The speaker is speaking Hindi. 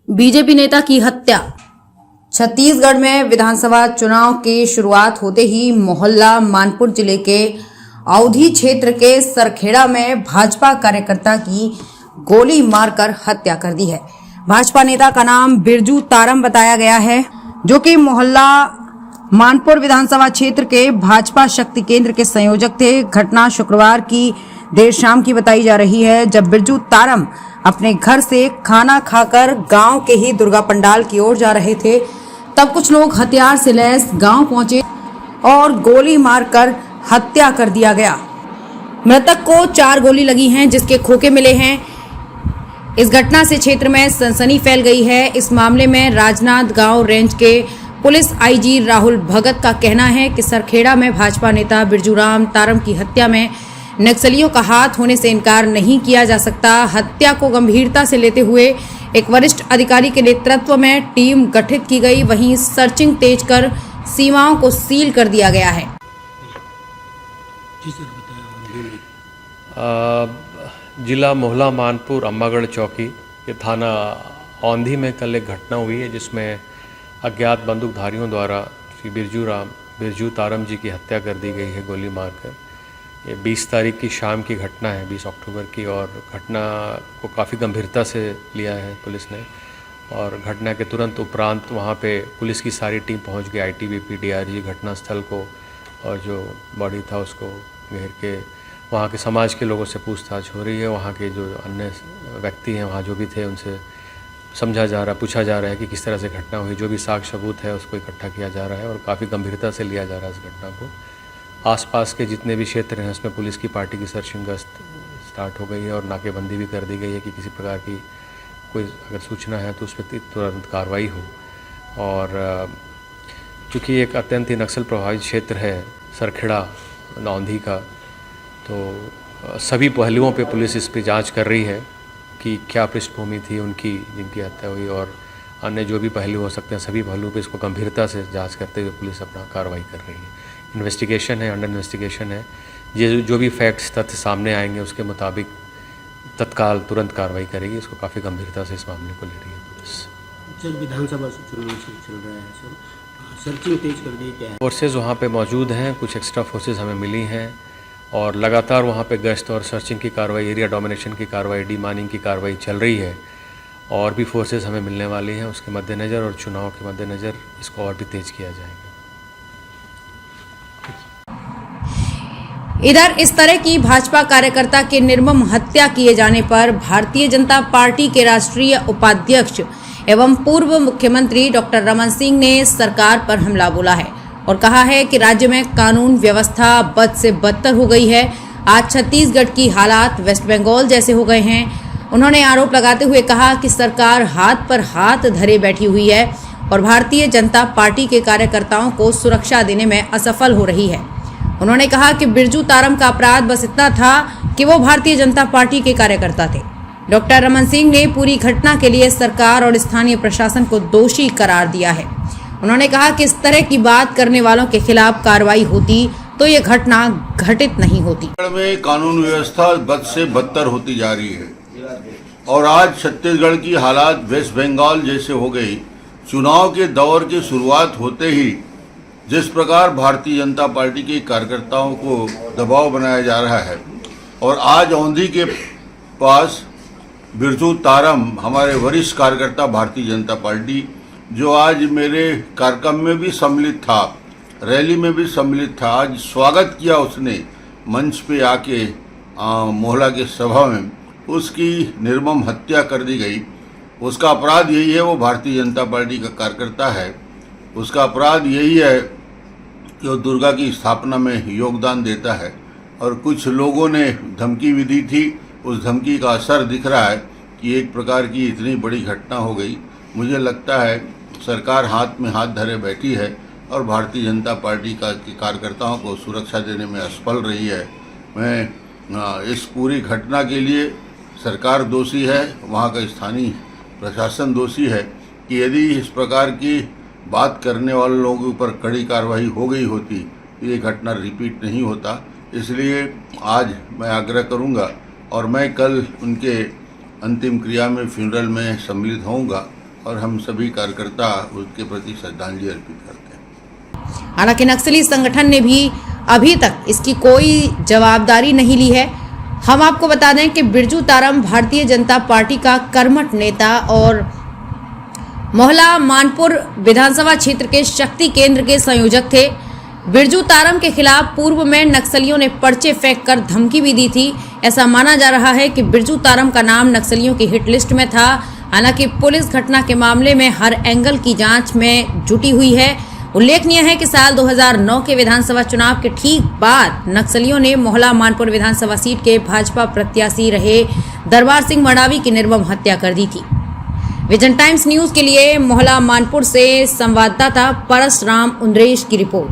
बीजेपी नेता की हत्या। छत्तीसगढ़ में विधानसभा चुनाव की शुरुआत होते ही मोहल्ला मानपुर जिले के अवधी क्षेत्र के सरखेड़ा में भाजपा कार्यकर्ता की गोली मारकर हत्या कर दी है। भाजपा नेता का नाम बिरजू तारम बताया गया है, जो कि मोहल्ला मानपुर विधानसभा क्षेत्र के भाजपा शक्ति केंद्र के संयोजक थे। घटना शुक्रवार की देर शाम की बताई जा रही है, जब बिरजू तारम अपने घर से खाना खाकर गांव के ही दुर्गा पंडाल की ओर जा रहे थे, तब कुछ लोग हथियार से लैस गांव पहुंचे और गोली मारकर हत्या कर दिया गया। मृतक को 4 गोली लगी हैं, जिसके खोखे मिले हैं। इस घटना से क्षेत्र में सनसनी फैल गई है। इस मामले में राजनांद गांव रेंज के पुलिस आईजी राहुल भगत का कहना है कि सरखेड़ा में भाजपा नेता बिरजूराम तारम की हत्या में नक्सलियों का हाथ होने से इनकार नहीं किया जा सकता। हत्या को गंभीरता से लेते हुए एक वरिष्ठ अधिकारी के नेतृत्व में टीम गठित की गई। वहीं सर्चिंग तेज कर सीमाओं को सील कर दिया गया है। जिला मोहल्ला मानपुर अम्बागढ़ चौकी के थाना औंधी में कल एक घटना हुई है, जिसमें अज्ञात बंदूकधारियों द्वारा श्री बिरजू तारम जी की हत्या कर दी गई है गोली मारकर। ये 20 तारीख की शाम की घटना है, 20 अक्टूबर की, और घटना को काफ़ी गंभीरता से लिया है पुलिस ने। और घटना के तुरंत उपरांत वहाँ पे पुलिस की सारी टीम पहुँच गई, आईटीबीपी, डीआरजी घटनास्थल को, और जो बॉडी था उसको घेर के वहाँ के समाज के लोगों से पूछताछ हो रही है। वहाँ के जो अन्य व्यक्ति हैं वहाँ जो भी थे, उनसे पूछा जा रहा है कि किस तरह से घटना हुई। जो भी साक्ष्य सबूत है उसको इकट्ठा किया जा रहा है और काफ़ी गंभीरता से लिया जा रहा है इस घटना को। आसपास के जितने भी क्षेत्र हैं उसमें पुलिस की पार्टी की सर्चिंग गश्त स्टार्ट हो गई है और नाकेबंदी भी कर दी गई है कि किसी प्रकार की कोई अगर सूचना है तो उस पर तुरंत कार्रवाई हो। और चूँकि एक अत्यंत ही नक्सल प्रभावित क्षेत्र है सरखेड़ा औंधी का, तो सभी पहलुओं पे पुलिस इस पर जांच कर रही है कि क्या पृष्ठभूमि थी उनकी जिनकी हत्या हुई, और अन्य जो भी पहलू हो सकते हैं सभी पहलुओं पे इसको गंभीरता से जांच करते हुए पुलिस अपना कार्रवाई कर रही है। इन्वेस्टिगेशन है, अंडर इन्वेस्टिगेशन है। ये जो भी फैक्ट्स तथ्य सामने आएंगे उसके मुताबिक तत्काल तुरंत कार्रवाई करेगी। इसको काफ़ी गंभीरता से इस मामले को ले रही है पुलिस। सर, विधानसभा चुनाव चल रहा है सर, सर्चिंग तेज कर दी क्या है? फोर्सेज वहाँ पे मौजूद हैं, कुछ एक्स्ट्रा फोर्सेज हमें मिली हैं और लगातार वहाँ पे गश्त और सर्चिंग की कार्रवाई, एरिया डोमिनेशन की कार्रवाई, डीमाइनिंग की कार्रवाई चल रही है। और भी फोर्सेज हमें मिलने वाली हैं, उसके मद्देनज़र और चुनाव के मद्देनज़र इसको और भी तेज़ किया जाएगा। इधर इस तरह की भाजपा कार्यकर्ता के निर्मम हत्या किए जाने पर भारतीय जनता पार्टी के राष्ट्रीय उपाध्यक्ष एवं पूर्व मुख्यमंत्री डॉक्टर रमन सिंह ने सरकार पर हमला बोला है और कहा है कि राज्य में कानून व्यवस्था बद से बदतर हो गई है। आज छत्तीसगढ़ की हालात वेस्ट बंगाल जैसे हो गए हैं। उन्होंने आरोप लगाते हुए कहा कि सरकार हाथ पर हाथ धरे बैठी हुई है और भारतीय जनता पार्टी के कार्यकर्ताओं को सुरक्षा देने में असफल हो रही है। उन्होंने कहा कि बिरजू तारम का अपराध बस इतना था कि वो भारतीय जनता पार्टी के कार्यकर्ता थे। डॉक्टर रमन सिंह ने पूरी घटना के लिए सरकार और स्थानीय प्रशासन को दोषी करार दिया है। उन्होंने कहा कि इस तरह की बात करने वालों के खिलाफ कार्रवाई होती तो ये घटना घटित नहीं होती। में कानून व्यवस्था बद से बदतर होती जा रही है और आज छत्तीसगढ़ की हालात वेस्ट बंगाल जैसे हो गई। चुनाव के दौर की शुरुआत होते ही जिस प्रकार भारतीय जनता पार्टी के कार्यकर्ताओं को दबाव बनाया जा रहा है, और आज औंधी के पास बिरजू तारम हमारे वरिष्ठ कार्यकर्ता भारतीय जनता पार्टी, जो आज मेरे कार्यक्रम में भी सम्मिलित था, रैली में भी सम्मिलित था, आज स्वागत किया उसने मंच पे आके मोहल्ला के सभा में, उसकी निर्मम हत्या कर दी गई। उसका अपराध यही है, वो भारतीय जनता पार्टी का कार्यकर्ता है। उसका अपराध यही है कि वो दुर्गा की स्थापना में योगदान देता है और कुछ लोगों ने धमकी भी दी थी। उस धमकी का असर दिख रहा है कि एक प्रकार की इतनी बड़ी घटना हो गई। मुझे लगता है सरकार हाथ में हाथ धरे बैठी है और भारतीय जनता पार्टी के कार्यकर्ताओं को सुरक्षा देने में असफल रही है। मैं इस पूरी घटना के लिए सरकार दोषी है, वहाँ का स्थानीय प्रशासन दोषी है कि यदि इस प्रकार की बात करने वाले लोगों के ऊपर कड़ी कार्रवाई हो गई होती तो ये घटना रिपीट नहीं होता। इसलिए आज मैं आग्रह करूंगा और मैं कल उनके अंतिम क्रिया में फ्यूनरल में सम्मिलित होऊंगा और हम सभी कार्यकर्ता उसके प्रति श्रद्धांजलि अर्पित करते हैं। हालांकि नक्सली संगठन ने भी अभी तक इसकी कोई जवाबदारी नहीं ली है। हम आपको बता दें कि बिरजू तारम भारतीय जनता पार्टी का कर्मठ नेता और मोहला मानपुर विधानसभा क्षेत्र के शक्ति केंद्र के संयोजक थे। बिरजू तारम के खिलाफ पूर्व में नक्सलियों ने पर्चे फेंक कर धमकी भी दी थी। ऐसा माना जा रहा है कि बिरजू तारम का नाम नक्सलियों की हिट लिस्ट में था। हालांकि पुलिस घटना के मामले में हर एंगल की जांच में जुटी हुई है। उल्लेखनीय है कि साल 2009 के विधानसभा चुनाव के ठीक बाद नक्सलियों ने मोहला मानपुर विधानसभा सीट के भाजपा प्रत्याशी रहे दरबार सिंह मडावी की निर्मम हत्या कर दी थी। विजन टाइम्स न्यूज के लिए मोहला मानपुर से संवाददाता परसराम उंद्रेश की रिपोर्ट।